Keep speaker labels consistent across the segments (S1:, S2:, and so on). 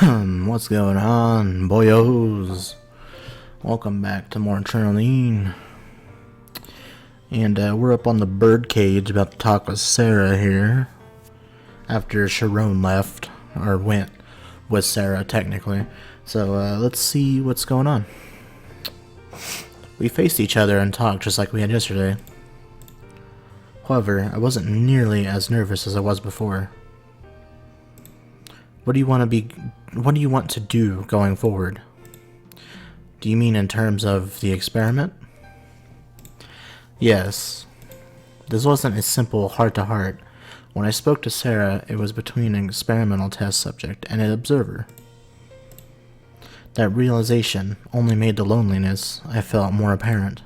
S1: What's going on, boyos? Welcome back to more Trinoline. And we're up on the birdcage about to talk with Sara here. After Sharon left, or went with Sara technically. So let's see what's going on. We faced each other and talked just like we had yesterday. However, I wasn't nearly as nervous as I was before. What do you want to do going forward? Do you mean in terms of the experiment? Yes. This wasn't a simple heart-to-heart. When I spoke to Sara, it was between an experimental test subject and an observer. That realization only made the loneliness I felt more apparent.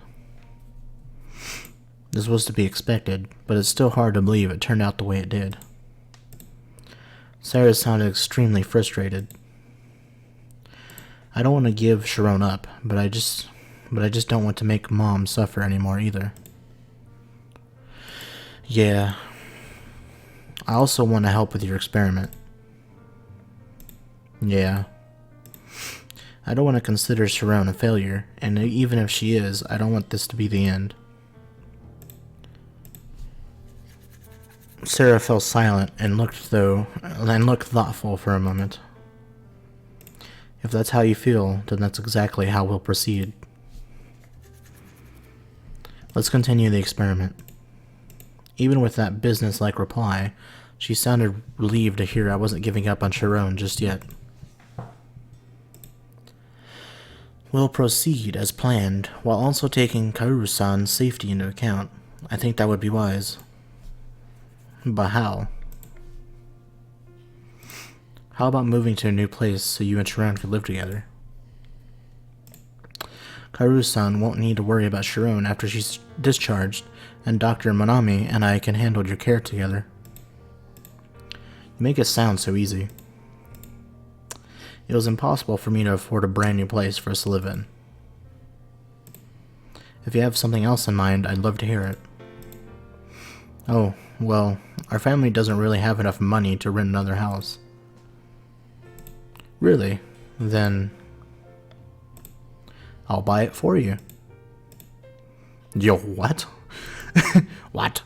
S1: This was to be expected, but it's still hard to believe it turned out the way it did. Sara sounded extremely frustrated. I don't want to give Sharon up, but I just don't want to make Mom suffer anymore either. Yeah. I also want to help with your experiment. Yeah. I don't want to consider Sharon a failure, and even if she is, I don't want this to be the end. Sara fell silent and looked thoughtful for a moment. If that's how you feel, then that's exactly how we'll proceed. Let's continue the experiment. Even with that business-like reply, she sounded relieved to hear I wasn't giving up on Sharon just yet. We'll proceed as planned, while also taking Kaoru-san's safety into account. I think that would be wise. But how? How about moving to a new place so you and Sharon could live together? Kaoru-san won't need to worry about Sharon after she's discharged, and Dr. Monami and I can handle your care together. You make it sound so easy. It was impossible for me to afford a brand new place for us to live in. If you have something else in mind, I'd love to hear it. Oh, well, our family doesn't really have enough money to rent another house. Really? Then I'll buy it for you. Yo, what? What?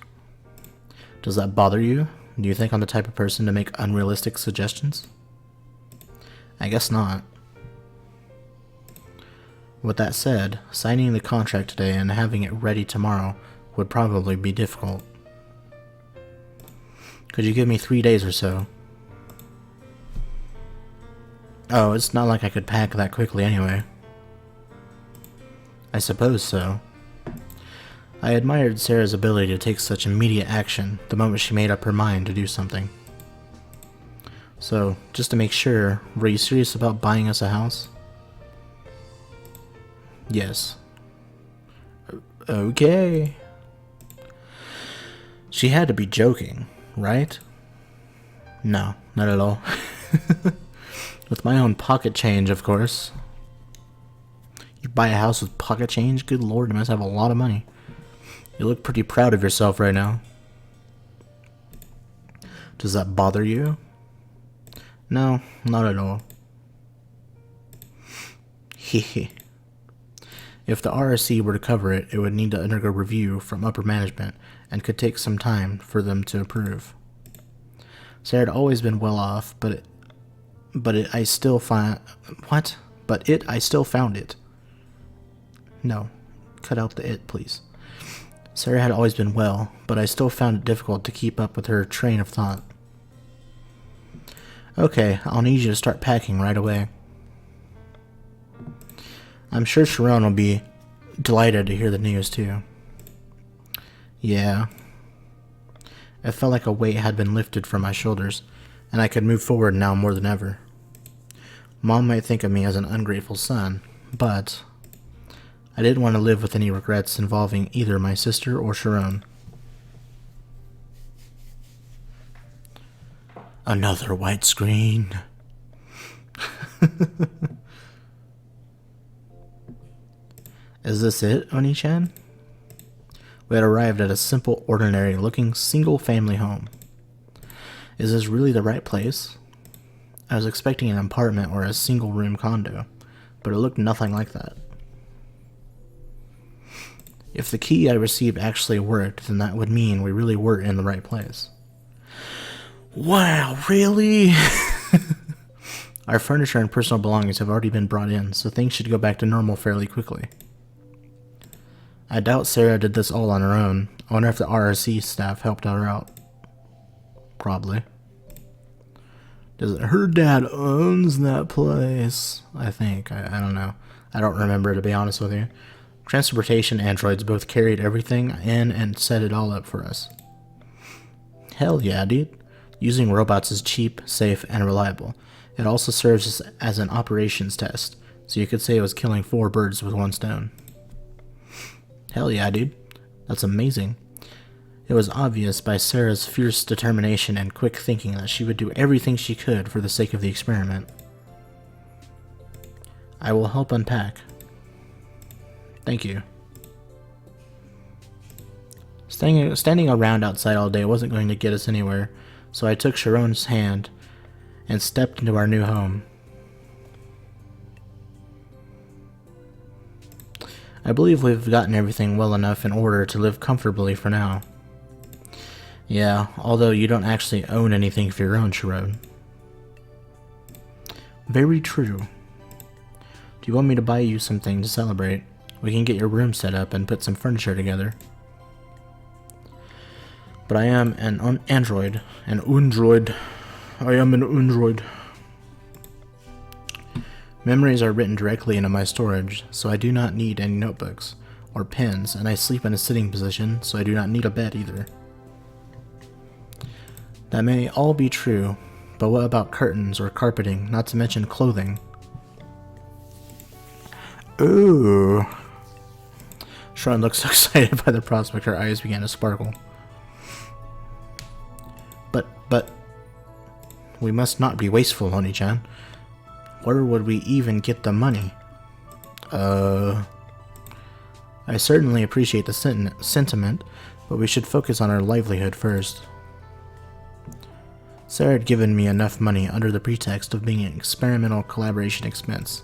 S1: Does that bother you? Do you think I'm the type of person to make unrealistic suggestions? I guess not. With that said, signing the contract today and having it ready tomorrow would probably be difficult. Could you give me 3 days or so? Oh, it's not like I could pack that quickly anyway. I suppose so. I admired Sara's ability to take such immediate action the moment she made up her mind to do something. So, just to make sure, were you serious about buying us a house? Yes. Okay. She had to be joking, right? No, not at all. With my own pocket change, of course. You buy a house with pocket change? Good lord, you must have a lot of money. You look pretty proud of yourself right now. Does that bother you? No, not at all. Hehe. If the RSC were to cover it, it would need to undergo review from upper management and could take some time for them to approve. Sara had always been well off, but I still found it. No, cut out the it, please. Sara had always been well, but I still found it difficult to keep up with her train of thought. Okay, I'll need you to start packing right away. I'm sure Sharon will be delighted to hear the news too. Yeah. It felt like a weight had been lifted from my shoulders, and I could move forward now more than ever. Mom might think of me as an ungrateful son, but I didn't want to live with any regrets involving either my sister or Sharon. Another white screen. Is this it, Oni-chan? We had arrived at a simple, ordinary-looking, single-family home. Is this really the right place? I was expecting an apartment or a single-room condo, but it looked nothing like that. If the key I received actually worked, then that would mean we really were in the right place. Wow, really? Our furniture and personal belongings have already been brought in, so things should go back to normal fairly quickly. I doubt Sara did this all on her own. I wonder if the RRC staff helped her out. Probably. Her dad owns that place, I think. I don't know. I don't remember, to be honest with you. Transportation androids both carried everything in and set it all up for us. Hell yeah, dude. Using robots is cheap, safe, and reliable. It also serves as an operations test, so you could say it was killing 4 birds with 1 stone. Hell yeah, dude. That's amazing. It was obvious by Sara's fierce determination and quick thinking that she would do everything she could for the sake of the experiment. I will help unpack. Thank you. Standing around outside all day wasn't going to get us anywhere, so I took Sharon's hand and stepped into our new home. I believe we've gotten everything well enough in order to live comfortably for now. Yeah, although you don't actually own anything of your own, Sharon. Very true. Do you want me to buy you something to celebrate? We can get your room set up and put some furniture together. But I am an android. I am an android. Memories are written directly into my storage, so I do not need any notebooks or pens, and I sleep in a sitting position, so I do not need a bed either. That may all be true, but what about curtains or carpeting, not to mention clothing? Ooh. Sharon looked so excited by the prospect her eyes began to sparkle. But we must not be wasteful, Oni-chan. Where would we even get the money? I certainly appreciate the sentiment, but we should focus on our livelihood first. Sara had given me enough money under the pretext of being an experimental collaboration expense.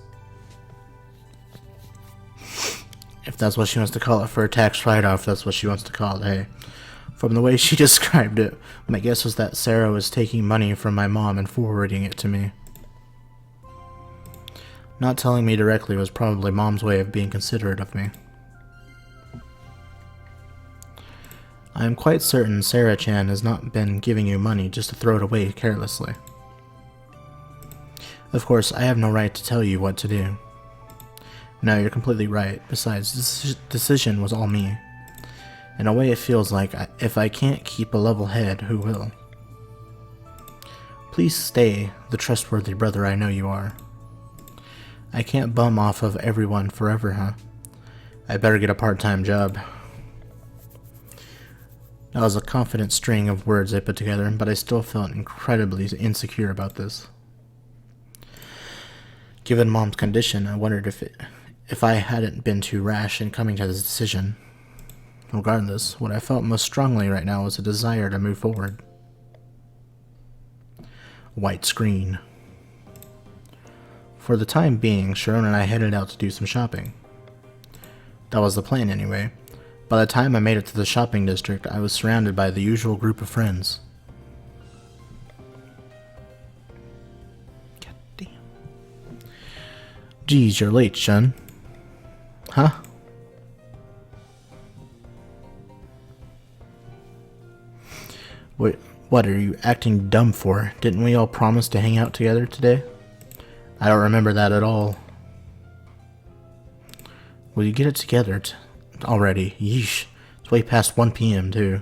S1: If that's what she wants to call it for a tax write-off, that's what she wants to call it, hey. From the way she described it, my guess was that Sara was taking money from my mom and forwarding it to me. Not telling me directly was probably Mom's way of being considerate of me. I am quite certain Sara-chan has not been giving you money just to throw it away carelessly. Of course, I have no right to tell you what to do. No, you're completely right. Besides, this decision was all me. In a way, it feels like if I can't keep a level head, who will? Please stay the trustworthy brother I know you are. I can't bum off of everyone forever, huh? I better get a part-time job. That was a confident string of words I put together, but I still felt incredibly insecure about this. Given Mom's condition, I wondered if I hadn't been too rash in coming to this decision. Regardless, what I felt most strongly right now was a desire to move forward. White screen. For the time being, Sharon and I headed out to do some shopping. That was the plan anyway. By the time I made it to the shopping district, I was surrounded by the usual group of friends. God damn. Geez, you're late, Shun. Huh? What are you acting dumb for? Didn't we all promise to hang out together today? I don't remember that at all. Will you get it together already? Yeesh. It's way past 1 p.m. too.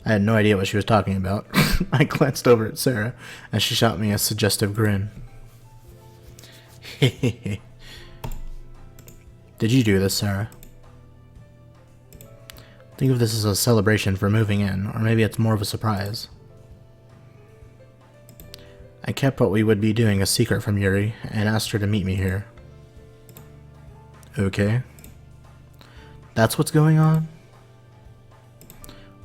S1: I had no idea what she was talking about. I glanced over at Sara as she shot me a suggestive grin. Did you do this, Sara? Think of this as a celebration for moving in, or maybe it's more of a surprise. I kept what we would be doing a secret from Yuri, and asked her to meet me here. Okay. That's what's going on?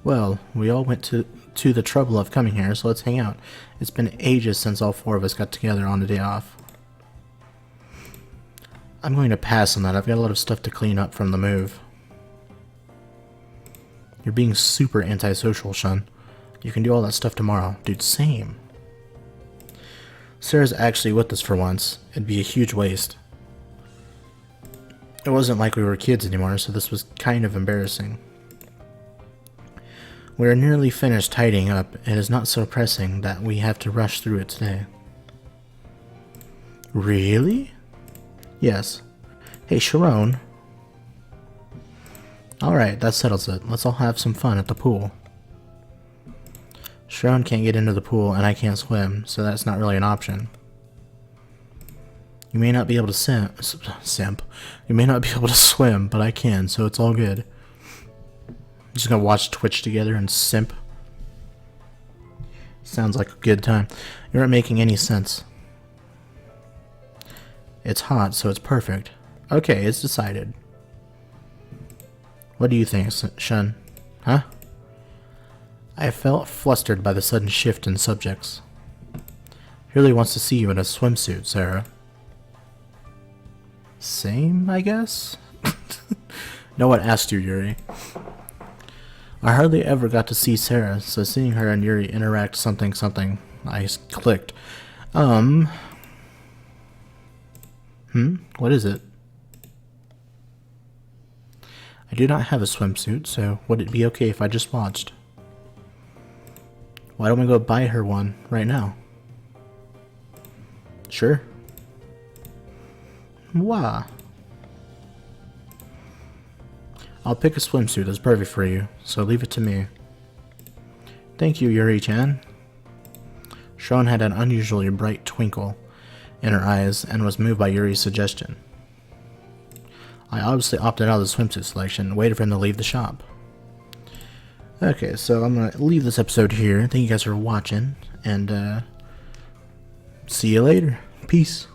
S1: Well, we all went to to the trouble of coming here, so let's hang out. It's been ages since all four of us got together on a day off. I'm going to pass on that. I've got a lot of stuff to clean up from the move. You're being super antisocial, Shun. You can do all that stuff tomorrow. Dude, same. Sara's actually with us for once. It'd be a huge waste. It wasn't like we were kids anymore, so this was kind of embarrassing. We are nearly finished tidying up. It is not so pressing that we have to rush through it today. Really? Yes. Hey, Sharon. Alright, that settles it. Let's all have some fun at the pool. Sharon can't get into the pool, and I can't swim, so that's not really an option. You may not be able to simp. You may not be able to swim, but I can, so it's all good. Just gonna watch Twitch together and simp. Sounds like a good time. You aren't making any sense. It's hot, so it's perfect. Okay, it's decided. What do you think, Shun? Huh? I felt flustered by the sudden shift in subjects. He really wants to see you in a swimsuit, Sara. Same, I guess? No one asked you, Yuri. I hardly ever got to see Sara, so seeing her and Yuri interact something, I clicked. What is it? I do not have a swimsuit, so would it be okay if I just watched? Why don't we go buy her one right now? Sure. Why? I'll pick a swimsuit that's perfect for you, so leave it to me. Thank you, Yuri-chan. Sharon had an unusually bright twinkle in her eyes and was moved by Yuri's suggestion. I obviously opted out of the swimsuit selection and waited for him to leave the shop. Okay, so I'm going to leave this episode here. Thank you guys for watching, and see you later. Peace.